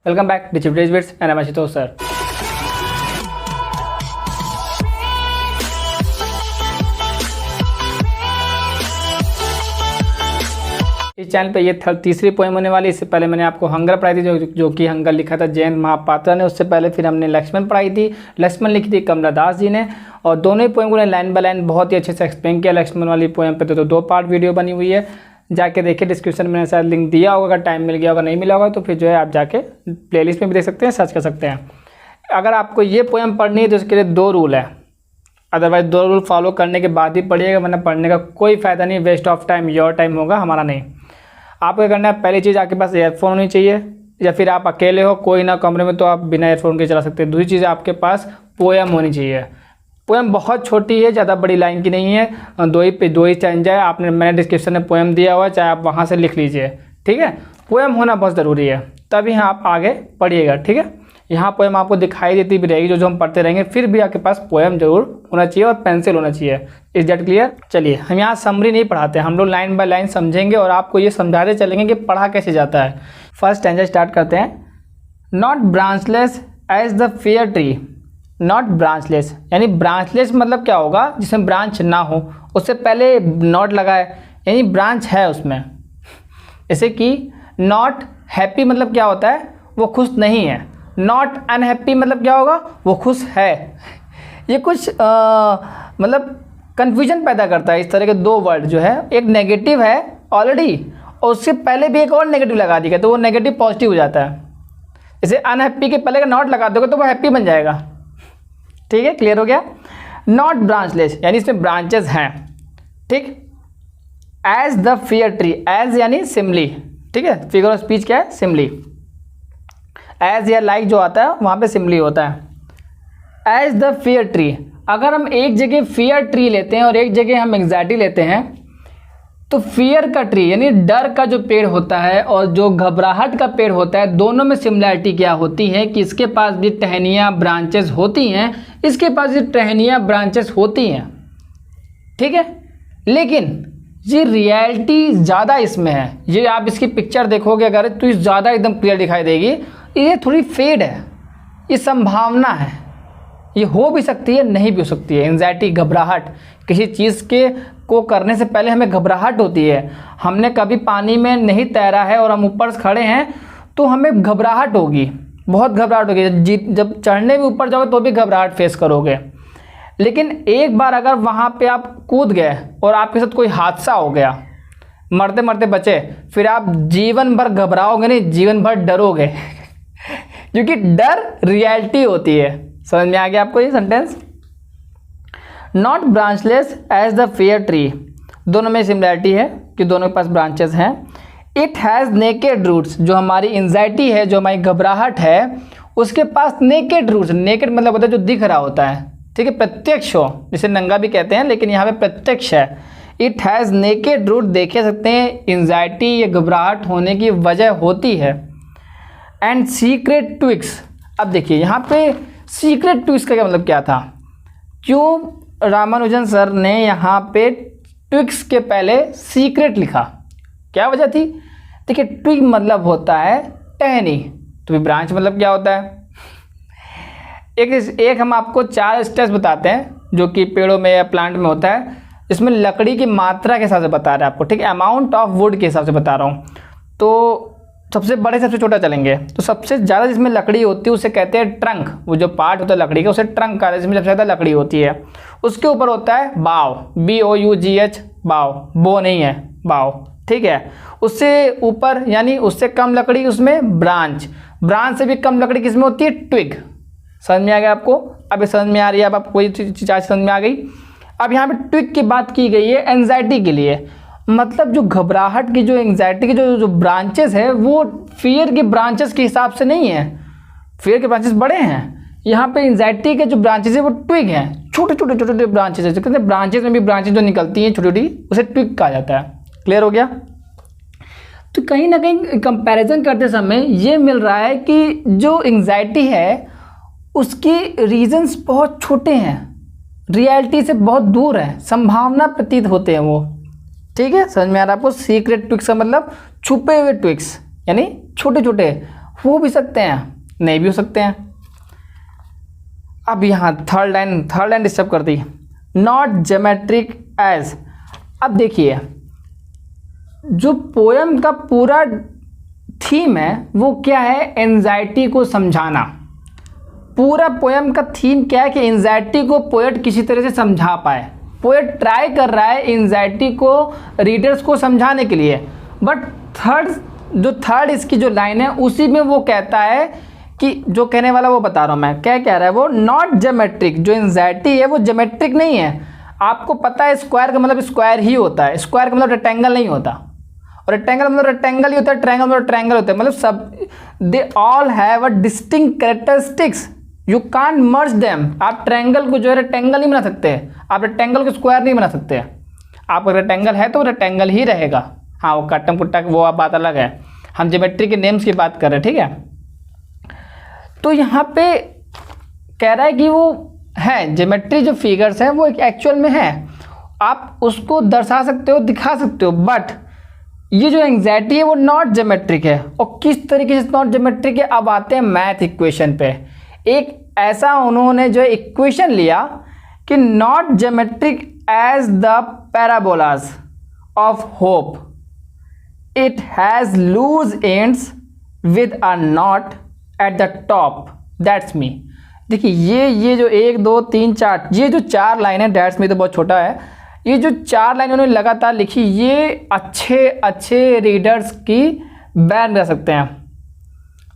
Welcome back digital bits and I am Ashutosh sir. इस channel पे ये तीसरी पोएम होने वाली। इससे पहले मैंने आपको हंगर पढ़ाई थी जो कि हंगर लिखा था जयंत महापात्रा ने। उससे पहले फिर हमने लक्ष्मण पढ़ाई थी, लक्ष्मण लिखी थी कमला दास जी ने। और दोनों ही पोएम को लाइन बाय लाइन बहुत ही अच्छे से एक्सप्लेन किया। लक्ष्मण वाली पोएम पे तो 2 पार्ट वीडियो बनी हुई है, जाके देखिए। डिस्क्रिप्शन में शायद लिंक दिया होगा, अगर टाइम मिल गया होगा, नहीं मिला होगा तो फिर जो है आप जाके प्लेलिस्ट में भी देख सकते हैं, सर्च कर सकते हैं। अगर आपको ये पोएम पढ़नी है तो उसके लिए 2 रूल है, अदरवाइज 2 रूल फॉलो करने के बाद ही पढ़िएगा, वरना पढ़ने का कोई फ़ायदा नहीं, waste of time, your time होगा, हमारा नहीं। आपको क्या करना है, पहली चीज़ आपके पास ईयरफोन होनी चाहिए, या फिर आप अकेले हो कोई ना कमरे में तो आप बिना ईयरफोन के चला सकते हैं। दूसरी चीज़ आपके पास पोएम होनी चाहिए। पोएम बहुत छोटी है, ज़्यादा बड़ी लाइन की नहीं है, 2 ही स्टैंजा है। मैंने डिस्क्रिप्शन में पोएम दिया हुआ है, चाहे आप वहाँ से लिख लीजिए, ठीक है। पोएम होना बहुत ज़रूरी है, तभी आप आगे पढ़िएगा, ठीक है। यहाँ पोएम आपको दिखाई देती भी रहेगी जो हम पढ़ते रहेंगे, फिर भी आपके पास पोएम जरूर होना चाहिए और पेंसिल होना चाहिए। Is that clear? चलिए, हम यहाँ समरी नहीं पढ़ाते, हम लोग लाइन बाय लाइन समझेंगे और आपको ये समझाते चलेंगे कि पढ़ा कैसे जाता है। फर्स्ट स्टैंजा स्टार्ट करते हैं। Not branchless as the fair tree. Not branchless यानी ब्रांचलेस मतलब क्या होगा, जिसमें ब्रांच ना हो, उससे पहले नॉट लगा है यानी ब्रांच है उसमें। जैसे कि नॉट हैप्पी मतलब क्या होता है, वो खुश नहीं है। नॉट अनहैप्पी मतलब क्या होगा, वो खुश है। ये कुछ मतलब कन्फ्यूजन पैदा करता है। इस तरह के 2 वर्ड जो है, एक नेगेटिव है ऑलरेडी और उससे पहले भी एक और नेगेटिव लगा दिया तो वो नेगेटिव पॉजिटिव हो जाता है। जैसे अनहैप्पी के पहले का नॉट लगा दोगे तो वो हैप्पी बन जाएगा, ठीक है। क्लियर हो गया? नॉट ब्रांचलेस यानी इसमें ब्रांचेस हैं, ठीक। As the fair tree, as यानी सिमली, ठीक है। फिगर ऑफ स्पीच क्या है, सिमली। एज या लाइक जो आता है वहाँ पे सिमली होता है। एज द फेयर ट्री, अगर हम एक जगह फेयर ट्री लेते हैं और एक जगह हम एंग्जाइटी लेते हैं, तो फियर का ट्री यानी डर का जो पेड़ होता है और जो घबराहट का पेड़ होता है, दोनों में सिमिलैरिटी क्या होती है कि इसके पास भी टहनियाँ ब्रांचेस होती हैं, इसके पास भी टहनियाँ ब्रांचेस होती हैं, ठीक है। लेकिन ये रियलिटी ज़्यादा इसमें है। ये आप इसकी पिक्चर देखोगे अगर तो ज़्यादा एकदम क्लियर दिखाई देगी। ये थोड़ी फेड है, ये संभावना है, ये हो भी सकती है, नहीं भी हो सकती है। एंजाइटी, घबराहट, किसी चीज़ के को करने से पहले हमें घबराहट होती है। हमने कभी पानी में नहीं तैरा है और हम ऊपर खड़े हैं तो हमें घबराहट होगी, बहुत घबराहट होगी। जब चढ़ने भी ऊपर जाओगे तो भी घबराहट फेस करोगे। लेकिन एक बार अगर वहाँ पे आप कूद गए और आपके साथ कोई हादसा हो गया, मरते मरते बचे, फिर आप जीवन भर घबराओगे नहीं, जीवन भर डरोगे क्योंकि डर रियलिटी होती है। समझ में आ गया आपको ये sentence? Not branchless as the fair tree, दोनों में सिमिलैरिटी है कि दोनों के पास ब्रांचेस हैं। इट हैज़ नेकेड रूट्स, जो हमारी एंजाइटी है, जो हमारी घबराहट है, उसके पास नेकेड रूट्स। नेकेड मतलब होता है जो दिख रहा होता है, ठीक है, प्रत्यक्ष हो, जिसे नंगा भी कहते हैं, लेकिन यहाँ पे प्रत्यक्ष है। इट हैज़ नेकेड रूट, देखे सकते हैं एंजाइटी या घबराहट होने की वजह होती है। एंड सीक्रेट ट्विक्स, अब देखिए यहाँ पे सीक्रेट ट्विक्स का क्या मतलब क्या था, क्यों रामानुजन सर ने यहाँ पे ट्विक्स के पहले सीक्रेट लिखा, क्या वजह थी? देखिए, ट्विग मतलब होता है टहनी, तो ब्रांच मतलब क्या होता है। एक हम आपको 4 स्टेप्स बताते हैं जो कि पेड़ों में या प्लांट में होता है, इसमें लकड़ी की मात्रा के हिसाब से बता रहे हैं आपको, ठीक है, अमाउंट ऑफ वुड के हिसाब से बता रहा हूँ। तो सबसे बड़े सबसे छोटा चलेंगे, तो सबसे ज़्यादा जिसमें लकड़ी होती है उसे कहते हैं ट्रंक। वो जो पार्ट होता है लकड़ी का उसे ट्रंक कहते हैं, जिसमें सबसे ज़्यादा लकड़ी होती है। उसके ऊपर होता है बाव, BOUGH, बाव, बो नहीं है, बाव, ठीक है। उससे ऊपर यानी उससे कम लकड़ी उसमें ब्रांच, ब्रांच से भी कम लकड़ी किसमें होती है, ट्विग। समझ में आ गया आपको? अब ये समझ में आ रही है, अब आप कोई चीज़ समझ में आ गई। अब यहाँ पे ट्विग की बात की गई है एंजाइटी के लिए, मतलब जो घबराहट की, जो एंजाइटी की जो ब्रांचेस है वो फियर के ब्रांचेस के हिसाब से नहीं है। फियर के ब्रांचेस बड़े हैं, यहाँ पे एंजाइटी के जो ब्रांचेस है वो ट्विग हैं, छोटे छोटे छोटे छोटे ब्रांचेस है। जो कहते हैं ब्रांचेस में भी ब्रांचेस जो निकलती हैं छोटी छोटी, उसे ट्विग कहा जाता है। क्लियर हो गया? तो कहीं ना कहीं कंपैरिजन करते समय ये मिल रहा है कि जो एंजाइटी है उसकी रीजंस बहुत छोटे हैं, रियलिटी से बहुत दूर है, संभावना प्रतीत होते हैं वो, ठीक है। समझ में आ रहा है आपको? सीक्रेट ट्विक्स का मतलब छुपे हुए ट्विक्स, यानी छोटे छोटे हो भी सकते हैं, नहीं भी हो सकते हैं। अब यहाँ थर्ड लाइन डिस्टर्ब कर दी, नॉट ज्योमेट्रिक एज। अब देखिए जो पोयम का पूरा थीम है वो क्या है, एंजाइटी को समझाना। पूरा पोयम का थीम क्या है कि एंजाइटी को पोएट किसी तरह से समझा पाए। पोएट ट्राई कर रहा है एंजाइटी को रीडर्स को समझाने के लिए, बट थर्ड इसकी जो लाइन है उसी में वो कहता है कि जो कहने वाला वो बता रहा हूँ मैं, क्या कह रहा है वो, नॉट ज्योमेट्रिक। जो एंजाइटी है वो ज्योमेट्रिक नहीं है। आपको पता है स्क्वायर का मतलब स्क्वायर ही होता है, स्क्वायर का मतलब रेक्टेंगल नहीं होता, और रेक्टेंगल मतलब रेक्टेंगल ही होता है, ट्रायंगल मतलब ट्रायंगल होता है। मतलब सब they all have a distinct characteristics, you can't merge them. आप ट्रायंगल को जो है रेक्टेंगल नहीं बना सकते, आप रेक्टेंगल को स्क्वायर नहीं बना सकते। आप रेक्टेंगल है तो रेक्टेंगल ही रहेगा। हाँ वो कट्टम कुट्टा वो आप बात अलग है, हम ज्योमेट्री के नेम्स की बात कर रहे हैं, ठीक है। तो यहाँ पे कह रहा है कि वो है ज्योमेट्री, जो फिगर्स हैं वो एक्चुअल में है, आप उसको दर्शा सकते हो, दिखा सकते हो, बट ये जो एंग्जाइटी है वो नॉट ज्योमेट्रिक है। और किस तरीके से नॉट ज्योमेट्रिक है, अब आते हैं मैथ इक्वेशन पे। एक ऐसा उन्होंने जो इक्वेशन लिया कि not geometric as the parabolas of hope, it has loose ends with a knot at the top, that's me. देखिए ये जो 1 2 3 4 ये जो 4 लाइन है, दैट्स मी तो बहुत छोटा है, ये जो 4 लाइन उन्होंने लगातार लिखी, ये अच्छे रीडर्स की बैन कर सकते हैं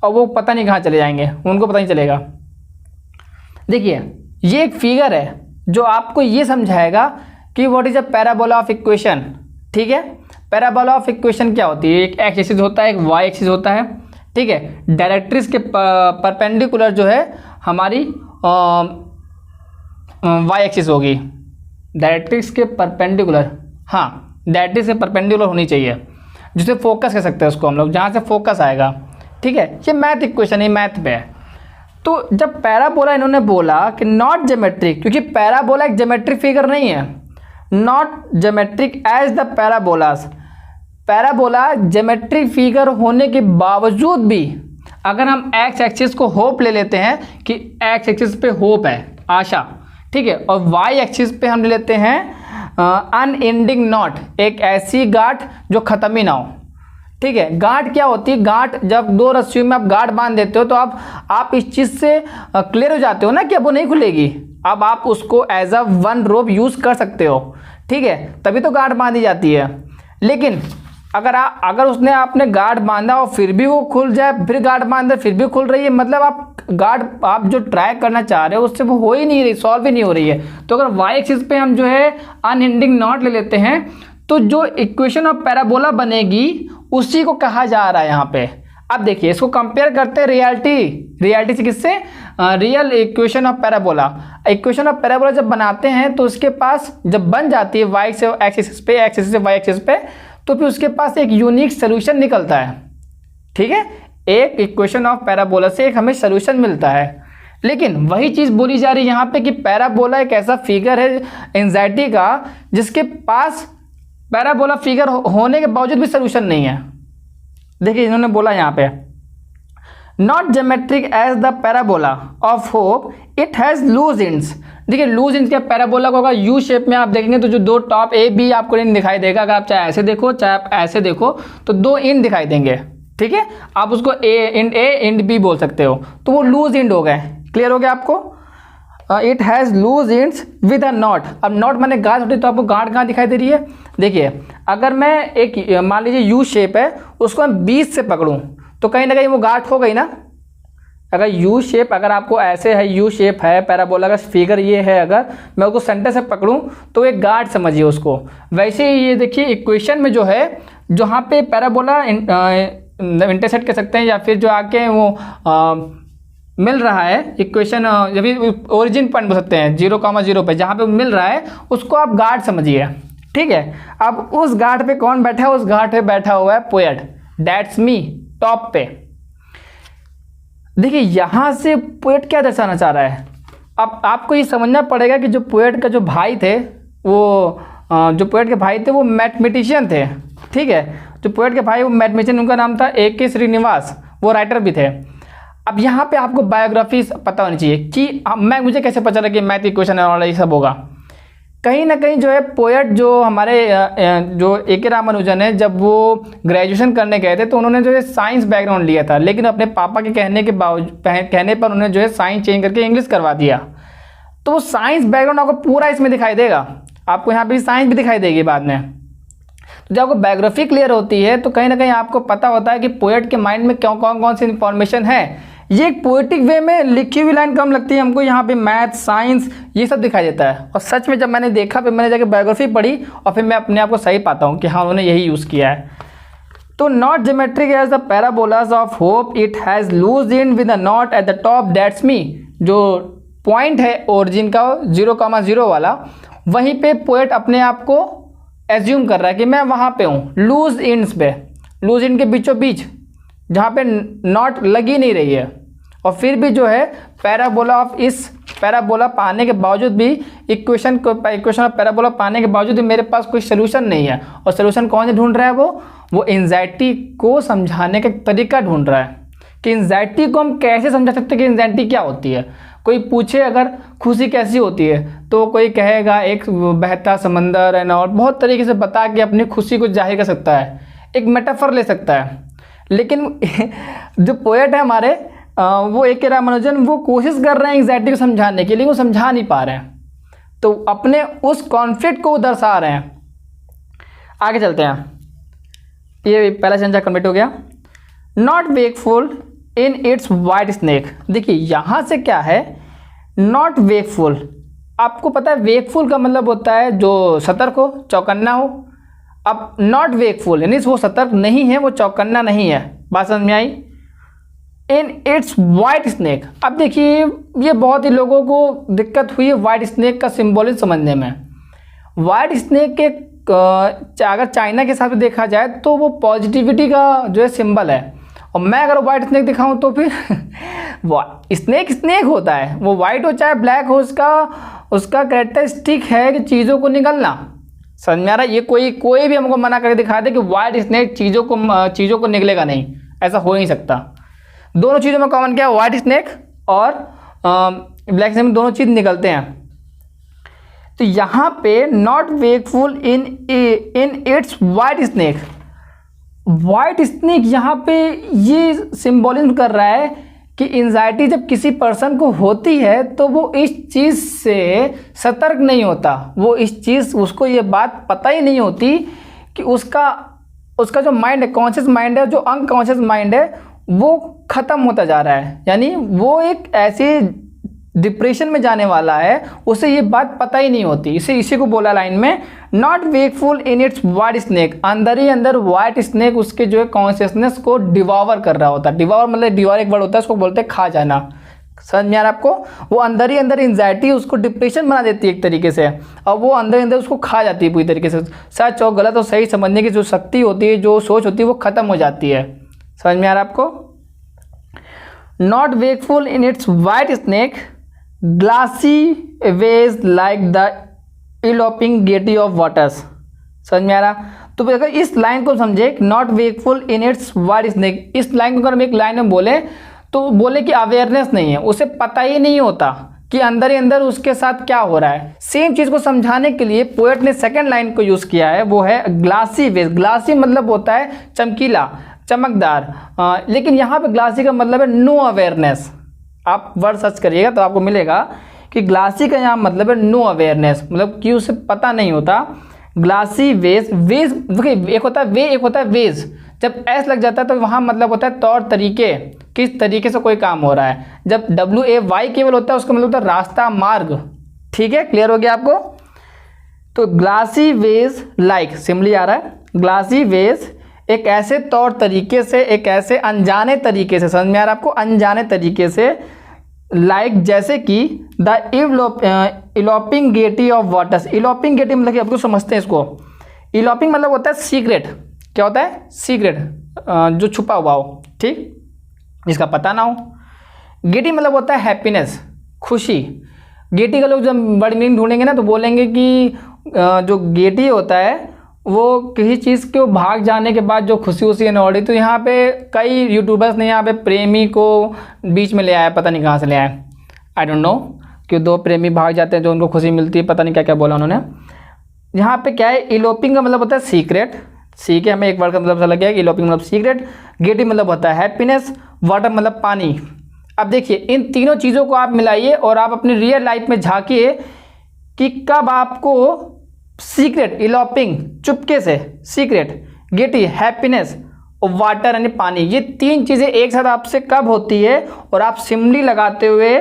और वो पता नहीं कहाँ चले जाएंगे, उनको पता नहीं चलेगा। देखिए ये एक फिगर है जो आपको ये समझाएगा कि what is a parabola of equation, ठीक है। पैराबोला ऑफ इक्वेशन क्या होती है, एक एक्स एक्सिस होता है, एक वाई एक्सिस होता है, ठीक है। डायरेक्ट्रिक्स के परपेंडिकुलर जो है हमारी वाई एक्सिस होगी, डायरेक्ट्रिक्स के परपेंडिकुलर, हाँ डायरेक्ट्रिक्स के परपेंडिकुलर होनी चाहिए, जिसे फोकस कह सकते हैं उसको हम लोग, जहाँ से फोकस आएगा, ठीक है। ये मैथ इक्वेशन है, मैथ पे है। तो जब पैराबोला इन्होंने बोला कि नॉट ज्योमेट्रिक, क्योंकि पैराबोला एक ज्योमेट्रिक फिगर नहीं है, not geometric as the parabolas. Parabola geometric figure होने के बावजूद भी अगर हम एक्स एक्सिस को होप ले लेते हैं कि एक्स एक्सिस पे होप है, आशा, ठीक है, और वाई एक्सिस पे हम ले लेते हैं अनएंडिंग नॉट, एक ऐसी गांठ जो खत्म ही ना हो, ठीक है। गांठ क्या होती है, गांठ जब 2 रस्सियों में आप गांठ बांध देते हो तो आप इस चीज़ से क्लियर हो जाते हो ना कि अब वो नहीं खुलेगी, अब आप उसको as a one rope use कर सकते हो, ठीक है, तभी तो गांठ बांधी जाती है। लेकिन अगर उसने आपने गार्ड बांधा और फिर भी वो खुल जाए, फिर गार्ड बांधे फिर भी खुल रही है, मतलब आप जो ट्राई करना चाह रहे हो उससे वो हो ही नहीं रही, सॉल्व ही नहीं हो रही है। तो अगर वाई एक्सिस पे हम जो है अनएंडिंग नॉट ले लेते हैं तो जो इक्वेशन ऑफ पैराबोला बनेगी उसी को कहा जा रहा है यहाँ पे। अब देखिए इसको कंपेयर करते हैं रियलिटी से, किससे, real equation of parabola. Equation of parabola जब बनाते हैं तो उसके पास जब बन जाती है वाई से एक्स एक्सिस पे, एक्स एक्सिस से वाई एक्सिस पे, तो फिर उसके पास एक यूनिक सोल्यूशन निकलता है, ठीक है। एक इक्वेशन ऑफ पैराबोला से एक हमें सोल्यूशन मिलता है। लेकिन वही चीज़ बोली जा रही है यहाँ पे कि पैराबोला एक ऐसा फिगर है एंजाइटी का जिसके पास पैराबोला फिगर होने के बावजूद भी सोल्यूशन नहीं है। देखिए इन्होंने बोला यहाँ पे not geometric as the parabola of hope, it has loose ends. देखिए लूज एंड्स क्या, पैराबोला को होगा यू शेप में आप देखेंगे तो जो 2 टॉप ए बी आपको नहीं दिखाई देगा, अगर आप चाहे ऐसे देखो चाहे आप ऐसे देखो तो 2 एंड दिखाई देंगे, ठीक है। आप उसको एंड ए एंड बी बोल सकते हो, तो वो लूज एंड हो गए। क्लियर हो गया आपको। It has loose ends with a knot. अब नॉट मैंने गांठ उठी तो आपको गांठ कहाँ दिखाई दे रही है, देखिए अगर मैं एक मान लीजिए यू शेप है उसको मैं 20 से पकड़ूं तो कहीं ना कहीं वो गांठ हो गई ना। अगर यू शेप, अगर आपको ऐसे है यू शेप है पैराबोला का फिगर ये है, अगर मैं उसको सेंटर से पकड़ूं तो एक गांठ समझिए उसको। वैसे ही ये देखिए इक्वेशन में जो है जहाँ पे पैराबोला इंटरसेक्ट कर सकते हैं या फिर जो आके वो मिल रहा है इक्वेशन, जब भी ओरिजिन पॉइंट बोल सकते हैं 0,0 पे, जहाँ पे मिल रहा है उसको आप गांठ समझिए, ठीक है। अब उस गांठ पे कौन बैठा है, उस गांठ पे बैठा हुआ है पोएट, दैट्स मी, टॉप पे। देखिए यहाँ से पोएट क्या दर्शाना चाह रहा है। अब आपको ये समझना पड़ेगा कि जो पोएट का जो भाई थे जो पोएट के भाई थे वो मैथमेटिशियन थे, ठीक है। जो पोएट के भाई वो मैथमेटिशियन, उनका नाम था A.K. श्रीनिवास। वो राइटर भी थे। अब यहाँ पे आपको बायोग्राफी पता होनी चाहिए कि मुझे कैसे पता चला कि मैथ इक्वेशन और ये सब होगा। कहीं ना कहीं जो है पोएट जो हमारे जो ए.के. रामानुजन है, जब वो ग्रेजुएशन करने गए थे तो उन्होंने जो है साइंस बैकग्राउंड लिया था, लेकिन अपने पापा के कहने पर उन्होंने जो है साइंस चेंज करके इंग्लिश करवा दिया। तो वो साइंस बैकग्राउंड आपको पूरा इसमें दिखाई देगा, आपको यहाँ पे साइंस भी दिखाई देगी बाद में। तो जब आपको बायोग्राफी क्लियर होती है तो कहीं ना कहीं आपको पता होता है कि पोएट के माइंड में कौन सी इंफॉर्मेशन है। ये एक पोएटिक वे में लिखी हुई लाइन कम लगती है हमको, यहाँ पे मैथ साइंस ये सब दिखाई देता है। और सच में जब मैंने देखा, फिर मैंने जाकर बायोग्राफी पढ़ी और फिर मैं अपने आप को सही पाता हूँ कि हाँ उन्होंने यही यूज़ किया है। तो not geometric as the parabolas of hope, it has loose in with the knot at the top, that's me. जो पॉइंट है ओरिजिन का 0,0 वाला, वहीं पे पोएट अपने आप को एज्यूम कर रहा है कि मैं वहाँ पे हूँ, लूज इंड्स पे, लूज इंड के बीचों बीच जहाँ पे नॉट लगी नहीं रही है। और फिर भी जो है पैराबोला ऑफ इस पैराबोला पाने के बावजूद भी, इक्वेशन ऑफ पैराबोला पाने के बावजूद भी मेरे पास कोई सोल्यूशन नहीं है। और सोल्यूशन कौन से ढूंढ रहा है? वो एंजाइटी को समझाने का तरीका ढूंढ रहा है कि एंजाइटी को हम कैसे समझा सकते हैं कि एंजाइटी क्या होती है। कोई पूछे अगर खुशी कैसी होती है तो कोई कहेगा एक बहता समंदर है ना, और बहुत तरीके से बता के अपनी खुशी को जाहिर कर सकता है, एक मेटाफर ले सकता है। लेकिन जो पोएट है हमारे वो ए.के. रामानुजन, वो कोशिश कर रहे हैं एंग्जाइटी को समझाने के लिए, वो समझा नहीं पा रहे हैं, तो अपने उस कॉन्फ्लिक्ट को दर्शा रहे हैं। आगे चलते हैं, ये पहला सेंटेंस कंप्लीट हो गया। Not wakeful in its white snake. देखिए यहाँ से क्या है, नॉट वेकफुल, आपको पता है वेकफुल का मतलब होता है जो सतर्क हो, चौकन्ना हो। अब नॉट वेकफुल यानी वो सतर्क नहीं है, वो चौकन्ना नहीं है। बात समझ में आई? In its white snake. अब देखिए ये बहुत ही लोगों को दिक्कत हुई है वाइट स्नेक का सिंबॉलिज्म समझने में। वाइट स्नेक के अगर चाइना के हिसाब से देखा जाए तो वो पॉजिटिविटी का जो है सिंबल है, और मैं अगर वाइट स्नेक दिखाऊं तो फिर स्नेक स्नेक होता है, वो वाइट हो चाहे ब्लैक हो, उसका कैरेक्टरिस्टिक है कि चीज़ों को निगलना। समझ में आ रहा है? ये कोई भी हमको मना करके दिखा दे कि वाइट स्नेक चीज़ों को निगलेगा नहीं, ऐसा हो नहीं सकता। दोनों चीज़ों में कॉमन क्या है? वाइट स्नेक और ब्लैक स्नेक में दोनों चीज़ निकलते हैं। तो यहाँ पे not wakeful in its white snake, white snake यहाँ पे ये सिंबॉलिज्म कर रहा है कि एंजाइटी जब किसी पर्सन को होती है तो वो इस चीज़ से सतर्क नहीं होता, वो इस चीज़ उसको ये बात पता ही नहीं होती कि उसका जो माइंड है, कॉन्शियस माइंड है, जो अनकॉन्शियस माइंड है, वो ख़त्म होता जा रहा है। यानी वो एक ऐसे डिप्रेशन में जाने वाला है, उसे ये बात पता ही नहीं होती। इसी को बोला लाइन में, not wakeful in its white snake. अंदर ही अंदर वाइट स्नेक उसके जो है कॉन्शियसनेस को डिवॉर कर रहा होता है। डिवॉर मतलब डिवॉर एक वर्ड होता है, उसको बोलते हैं खा जाना। समझ में आ रहा है आपको? वो अंदर ही अंदर एंजाइटी उसको डिप्रेशन बना देती है एक तरीके से, और वो अंदर अंदर उसको खा जाती है पूरी तरीके से। सच और गलत और सही समझने की जो शक्ति होती है, जो सोच होती है, वो ख़त्म हो जाती है। समझ में आ रहा है आपको? Not wakeful in its white snake, glassy wedge like the eloping gaiety of waters. समझ में आ रहा? तो अगर इस लाइन को समझे, not wakeful in its white snake, इस लाइन को अगर हम एक लाइन में बोले तो बोले कि अवेयरनेस नहीं है, उसे पता ही नहीं होता कि अंदर ही अंदर उसके साथ क्या हो रहा है। सेम चीज़ को समझाने के लिए पोएट ने सेकेंड लाइन को यूज़ किया है, वो है ग्लासी वेज। ग्लासी मतलब होता है चमकीला, चमकदार, लेकिन यहाँ पे ग्लासी का मतलब है नो अवेयरनेस। आप वर्ड सर्च करिएगा तो आपको मिलेगा कि ग्लासी का यहाँ मतलब है नो अवेयरनेस, मतलब कि उसे पता नहीं होता। ग्लासी वेज, एक होता है वे, एक होता है वेज। जब एस लग जाता है तो वहाँ मतलब होता है तौर तरीके, किस तरीके से कोई काम हो रहा है। जब WAY केवल होता है उसका मतलब होता है रास्ता, मार्ग। ठीक है, क्लियर हो गया आपको? तो ग्लासी वेज लाइक सिंपली आ रहा है, ग्लासी वेज एक ऐसे तौर तरीके से, एक ऐसे अनजाने तरीके से, समझ में आ रहा है आपको? अनजाने तरीके से, लाइक जैसे कि the eloping gaiety of waters. Eloping gaiety मतलब कि आपको समझते हैं इसको, इलोपिंग मतलब होता है सीक्रेट। क्या होता है? सीक्रेट, जो छुपा हुआ हो, ठीक, जिसका पता ना हो। गेटी मतलब होता है हैप्पीनेस, खुशी। गेटी का लोग जब बड़ी मीनिंग ढूंढेंगे ना तो बोलेंगे कि जो गेटी होता है वो किसी चीज़ को भाग जाने के बाद जो खुशी उसी है नौड़ी। तो यहाँ पे कई यूट्यूबर्स ने यहाँ पे प्रेमी को बीच में ले आया, पता नहीं कहाँ से ले आया, आई डोंट नो, कि दो प्रेमी भाग जाते हैं जो उनको खुशी मिलती है, पता नहीं क्या क्या बोला उन्होंने। यहाँ पे क्या है, इलोपिंग का मतलब होता है सीक्रेट, सी के हमें एक वर्ड का मतलब लग गया कि इलोपिंग मतलब सीक्रेट, गेटिंग मतलब होता है हैप्पीनेस, वाटर मतलब पानी। अब देखिए इन तीनों चीज़ों को आप मिलाइए और आप अपनी रियल लाइफ में झांकिए कि कब आपको सीक्रेट, इलोपिंग चुपके से, सीक्रेट, गेटी हैप्पीनेस और वाटर यानी पानी, ये तीन चीज़ें एक साथ आपसे कब होती है। और आप सिमली लगाते हुए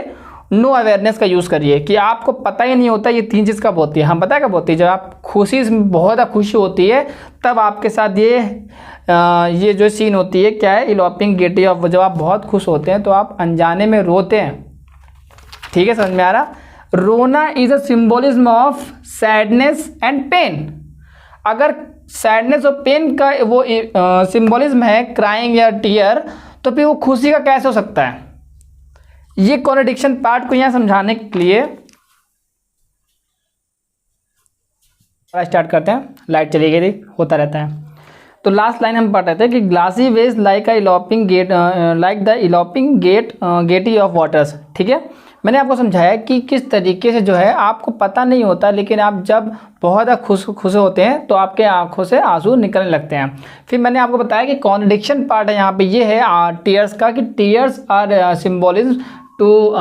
नो अवेयरनेस का यूज़ करिए कि आपको पता ही नहीं होता ये तीन चीज़ कब होती है। हम पता है कब होती है, जब आप खुशी से बहुत ज़्यादा खुशी होती है तब आपके साथ ये जो सीन होती है, क्या है, इलोपिंग गेटी। और जब आप बहुत खुश होते हैं तो आप अनजाने में रोते हैं। ठीक है, समझ में आ रहा। रोना is a symbolism of sadness and pain. अगर सैडनेस और पेन का वो सिंबोलिज्म है, क्राइंग या टीयर, तो फिर वो खुशी का कैसे हो सकता है। ये कॉन्ट्रडिक्शन पार्ट को यहाँ समझाने के लिए स्टार्ट करते हैं। लाइट चली गई थी, होता रहता है। तो लास्ट लाइन हम पढ़ रहे थे कि glassy wedge like a eloping gate, like the eloping gaiety of waters. ठीक है, मैंने आपको समझाया कि किस तरीके से जो है आपको पता नहीं होता, लेकिन आप जब बहुत ज़्यादा खुश होते हैं तो आपके आंखों से आंसू निकलने लगते हैं। फिर मैंने आपको बताया कि कॉन्ट्रडिक्शन पार्ट है यहाँ पे ये है टीयर्स का, कि tears are symbolism to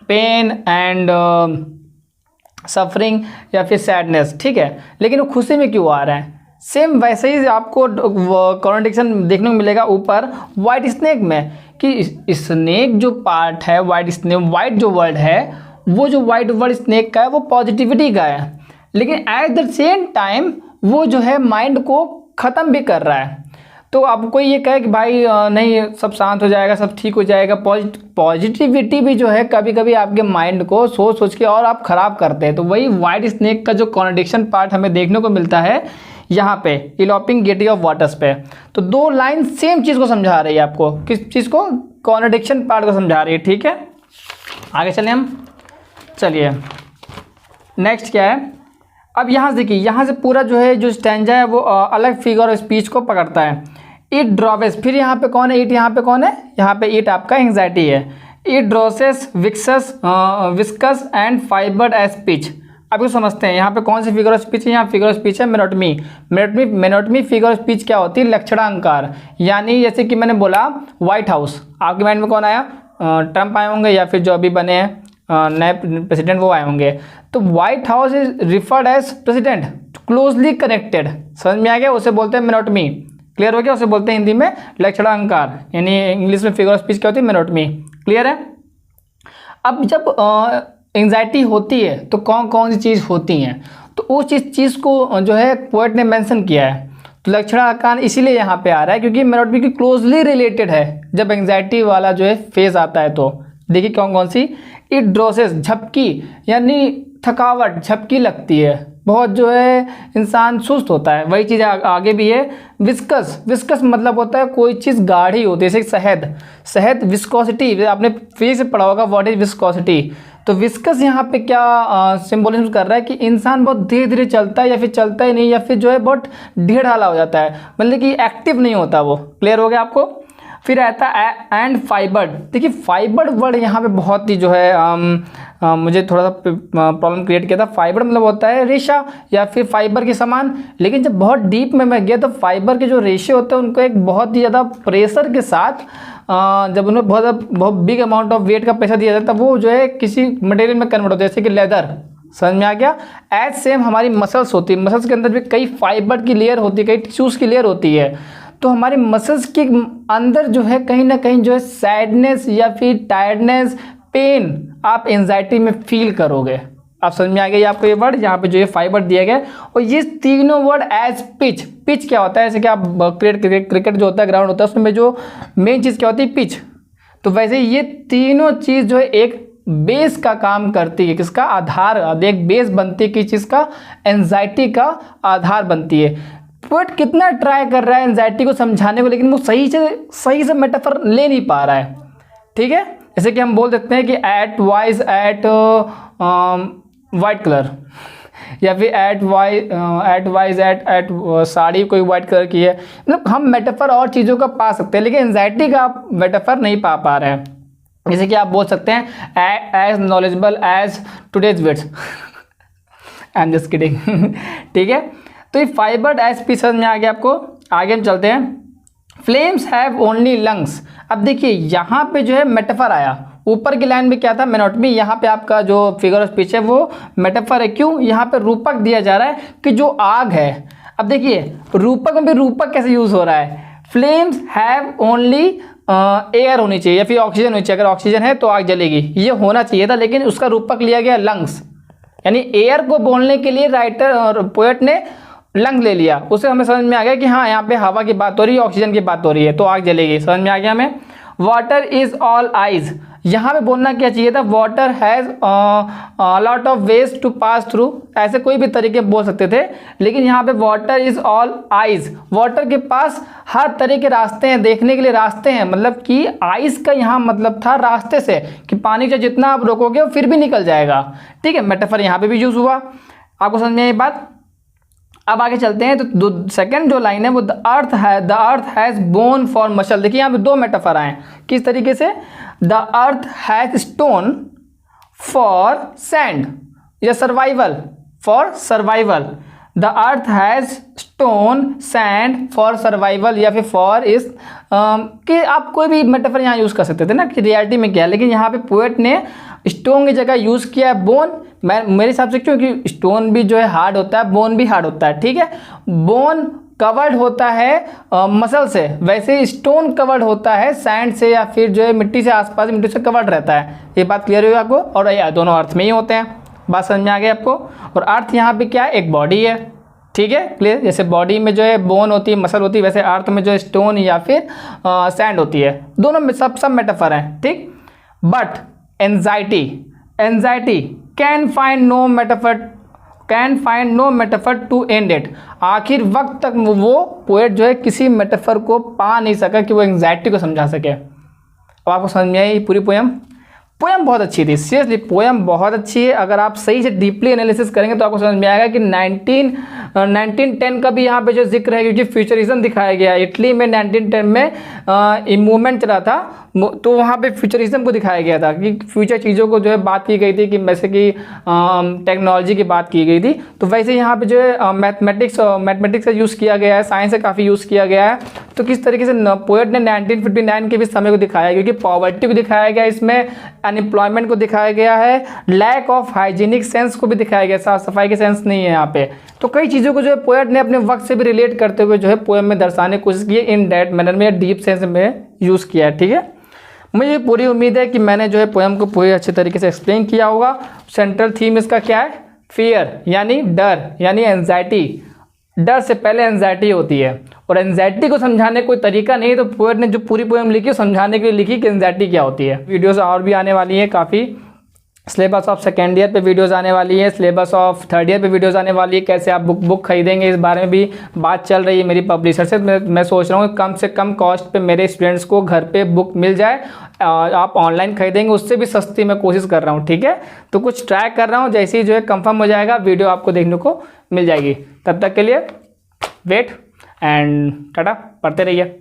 pain and suffering या फिर सैडनेस। ठीक है, लेकिन वो खुशी में क्यों आ रहा है। सेम वैसे ही आपको कॉन्ट्रडिक्शन देखने को मिलेगा ऊपर वाइट स्नेक में, कि स्नेक जो पार्ट है, वाइट स्नेक, वाइट जो वर्ड है, वो जो वाइट वर्ड स्नेक का है वो पॉजिटिविटी का है, लेकिन एट द सेम टाइम वो जो है माइंड को ख़त्म भी कर रहा है। तो अब कोई ये कहे कि भाई नहीं सब शांत हो जाएगा, सब ठीक हो जाएगा, पॉजिटिविटी भी जो है कभी कभी आपके माइंड को सोच सोच के और आप ख़राब करते हैं। तो वही वाइट स्नेक का जो कॉन्ट्रडिक्शन पार्ट हमें देखने को मिलता है यहाँ पे इलोपिंग गेटी ऑफ वाटर्स पे। तो दो लाइन सेम चीज़ को समझा रही है आपको, किस चीज़ को, कॉन्ट्रडिक्शन पार्ट को समझा रही है। ठीक है, आगे चलें हम। चलिए नेक्स्ट क्या है, अब यहाँ से देखिए, यहाँ से पूरा जो है जो स्टैंजा है वो अलग फिगर ऑफ स्पीच को पकड़ता है। इट ड्रॉवेस, फिर यहाँ पे कौन है, इट यहाँ पे कौन है, यहाँ पे इट आपका एंग्जाइटी है। It drosses viscous and fibred as speech. अब समझते हैं यहाँ पे कौन सी फिगर ऑफ स्पीच है। यहाँ फिगर ऑफ स्पीच है मेनोटमी। मेनोटमी फिगर ऑफ स्पीच क्या होती है, लक्षणांकार। यानी जैसे कि मैंने बोला व्हाइट हाउस, आपके माइंड में कौन आया, ट्रम्प आए होंगे या फिर जो अभी बने हैं नए प्रेसिडेंट वो आए होंगे। तो White House is referred as president, closely connected. समझ में आ गया, उसे बोलते हैं मेनोटमी। क्लियर हो गया, उसे बोलते हैं हिंदी में लक्षणांकार, यानी इंग्लिश में फिगर ऑफ स्पीच क्या होती है, मेनोटमी। क्लियर है। अब जब एंजाइटी होती है तो कौन कौन सी चीज़ होती हैं, तो उस चीज़ को जो है पोएट ने मेंशन किया है। तो लक्षणांकार इसीलिए यहाँ पे आ रहा है क्योंकि मेनोटमी की क्लोजली रिलेटेड है जब एंजाइटी वाला जो है फेज आता है। तो देखिए कौन कौन सी। इट ड्रोसेस, झपकी, यानी थकावट, झपकी लगती है, बहुत जो है इंसान सुस्त होता है। वही चीज़ आगे भी है। विस्कस, विस्कस मतलब होता है कोई चीज़ गाढ़ी होती है, जैसे शहद विस्कोसिटी, आपने फिजिक्स से पढ़ा होगा व्हाट इज विस्कोसिटी। तो विस्कस यहाँ पे क्या सिंबोलिज्म कर रहा है कि इंसान बहुत धीरे धीरे चलता है या फिर चलता ही नहीं, या फिर जो है बहुत ढेर ढाला हो जाता है, मतलब कि एक्टिव नहीं होता वो। क्लियर हो गया आपको। फिर आता है एंड फाइबर्ड। देखिए फाइबर्ड वर्ड यहाँ पे बहुत ही जो है मुझे थोड़ा सा प्रॉब्लम क्रिएट किया था। फाइबर मतलब होता है रेशा या फिर फाइबर के समान, लेकिन जब बहुत डीप में मैं गया तो फाइबर के जो रेशे होते हैं उनको एक बहुत ही ज़्यादा प्रेशर के साथ जब उन्हें बहुत बिग अमाउंट ऑफ वेट का प्रेशर दिया जाता है तब वो जो है किसी मटेरियल में कन्वर्ट होता है, जैसे कि लेदर। समझ में आ गया। एज सेम हमारी मसल्स होती है, मसल्स के अंदर भी कई फाइबर की लेयर होती है, कई टिश्यूज़ की लेयर होती है। तो हमारे मसल्स के अंदर जो है कहीं ना कहीं जो है सैडनेस या फिर टायर्डनेस, पेन आप एंजाइटी में फील करोगे। आप समझ में आ गया आपको ये वर्ड, यहाँ पे जो ये फाइबर दिया गया। और ये तीनों वर्ड एज पिच। पिच क्या होता है, जैसे कि आप क्रिकेट जो होता है ग्राउंड होता है उसमें जो मेन चीज़ क्या होती है, पिच। तो वैसे ये तीनों चीज़ जो है एक बेस का काम करती है, किसका आधार, एक बेस बनती है, किस चीज़ का, एंजाइटी का आधार बनती है। पोएट कितना ट्राई कर रहा है एंजाइटी को समझाने को, लेकिन वो सही से मेटाफर ले नहीं पा रहा है। ठीक है, जैसे कि हम बोल देते हैं कि at wise at white colour, या फिर एट वाइज एट साड़ी कोई वाइट कलर की है। मतलब हम मेटाफर और चीज़ों का पा सकते हैं, लेकिन एंजाइटी का आप मेटाफर नहीं पा रहे हैं। जैसे कि आप बोल सकते हैं as knowledgeable as today's wits. I am just kidding. ठीक है, तो ये फाइबर्ड एज पी समझ में आ गया आपको। आगे हम चलते हैं। Flames have only lungs. अब देखिए यहाँ पे जो है मेटाफर आया, ऊपर की लाइन में क्या था मेनोटमी, यहाँ पे आपका जो फिगर ऑफ स्पीच है वो मेटाफर है। क्यों? यहाँ पे रूपक दिया जा रहा है कि जो आग है। अब देखिए रूपक में भी रूपक कैसे यूज हो रहा है, फ्लेम्स हैव ओनली एयर होनी चाहिए या फिर ऑक्सीजन होनी चाहिए। अगर ऑक्सीजन है तो आग जलेगी, ये होना चाहिए था, लेकिन उसका रूपक लिया गया लंग्स, यानी एयर को बोलने के लिए राइटर और पोएट ने लंग ले लिया। उससे हमें समझ में आ गया कि हाँ यहाँ पे हवा की बात हो रही है, ऑक्सीजन की बात हो रही है, तो आग जलेगी। समझ में आ गया हमें। वाटर इज ऑल आइज, यहाँ पे बोलना क्या चाहिए था, water has lot of ways to pass through. ऐसे कोई भी तरीके बोल सकते थे, लेकिन यहाँ पे water is all eyes, water के पास हर तरह के रास्ते हैं, देखने के लिए रास्ते हैं। मतलब कि आइज का यहाँ मतलब था रास्ते से, कि पानी से जितना आप रोकोगे वो फिर भी निकल जाएगा। ठीक है, मेटाफर यहाँ पे भी यूज हुआ। आपको समझ में आई बात। अब आगे चलते हैं, तो सेकंड जो लाइन है वो the earth has bone for muscle. देखिए यहाँ पे दो मेटाफर आए, किस तरीके से, the earth has stone for sand या survival, for survival. The earth has stone sand for survival या फिर फॉर इस कि आप कोई भी मेटाफर यहाँ यूज़ कर सकते थे ना कि रियलिटी में क्या है, लेकिन यहाँ पे पोएट ने स्टोन की जगह यूज़ किया है बोन। मेरे हिसाब से क्योंकि स्टोन भी जो है हार्ड होता है, बोन भी हार्ड होता है। ठीक है, बोन कवर्ड होता है मसल से, वैसे स्टोन कवर्ड होता है सैंड से या फिर जो है मिट्टी से, आसपास मिट्टी से कवर्ड रहता है। ये बात क्लियर हुई आपको। और ये दोनों अर्थ में ही होते हैं, बात समझ में आ गई आपको। और अर्थ यहाँ पे क्या है, एक बॉडी है। ठीक है, क्लियर। जैसे बॉडी में जो है बोन होती है, मसल होती है, वैसे अर्थ में जो है स्टोन या फिर सैंड होती है। दोनों में सब मेटाफर हैं। ठीक, but anxiety can find no metaphor to end it. आखिर वक्त तक वो पोएट जो है किसी मेटाफर को पा नहीं सका कि वो एंजाइटी को समझा सके। अब आपको समझ में आई पूरी पोयम बहुत अच्छी थी। सीरियसली पोयम बहुत अच्छी है। अगर आप सही से डीपली एनालिसिस करेंगे तो आपको समझ में आएगा कि 1910 का भी यहाँ पे जो जिक्र है, क्योंकि फ्यूचरिज्म दिखाया गया है। इटली में 1910 में मूवमेंट चला था, तो वहाँ पे फ्यूचरिज्म को दिखाया गया था कि फ्यूचर चीज़ों को जो है बात की गई थी, कि जैसे कि टेक्नोलॉजी की बात की गई थी। तो वैसे यहाँ पे जो है मैथमेटिक्स का यूज़ किया गया है, साइंस का काफ़ी यूज़ किया गया है। तो किस तरीके से पोएट ने 1959 के भी समय को दिखाया, क्योंकि पॉवर्टी को दिखाया गया, इसमें अनएम्प्लॉयमेंट को दिखाया गया है, लैक ऑफ हाइजीनिक सेंस को भी दिखाया गया, साफ सफाई के सेंस नहीं है यहाँ पे। तो कई चीज़ों को जो है पोएट ने अपने वक्त से भी रिलेट करते हुए जो है पोएम में दर्शाने की कोशिश की है, इन डेट मैनर में, डीप सेंस में यूज़ किया है। ठीक है, मुझे पूरी उम्मीद है कि मैंने जो है पोएम को पूरी अच्छे तरीके से एक्सप्लेन किया होगा। सेंट्रल थीम इसका क्या है, फियर यानी डर, यानी एंजाइटी। डर से पहले एंजाइटी होती है, और एंजाइटी को समझाने कोई तरीका नहीं है, तो पोएट ने जो पूरी पोएम लिखी समझाने के लिए लिखी कि एंजाइटी क्या होती है। वीडियोस और भी आने वाली हैं काफ़ी। सिलेबस ऑफ सेकेंड ईयर पे वीडियोस आने वाली है, सिलेबस ऑफ थर्ड ईयर पे वीडियोस आने वाली है। कैसे आप बुक खरीदेंगे इस बारे में भी बात चल रही है मेरी पब्लिशर से। मैं सोच रहा हूँ कम से कम कॉस्ट पे मेरे स्टूडेंट्स को घर पे बुक मिल जाए। आप ऑनलाइन खरीदेंगे उससे भी सस्ती मैं कोशिश कर रहा हूँ। ठीक है, तो कुछ ट्राई कर रहा हूँ, जैसे ही जो है कंफर्म हो जाएगा वीडियो आपको देखने को मिल जाएगी। तब तक के लिए वेट एंड टाटा, पढ़ते रहिए।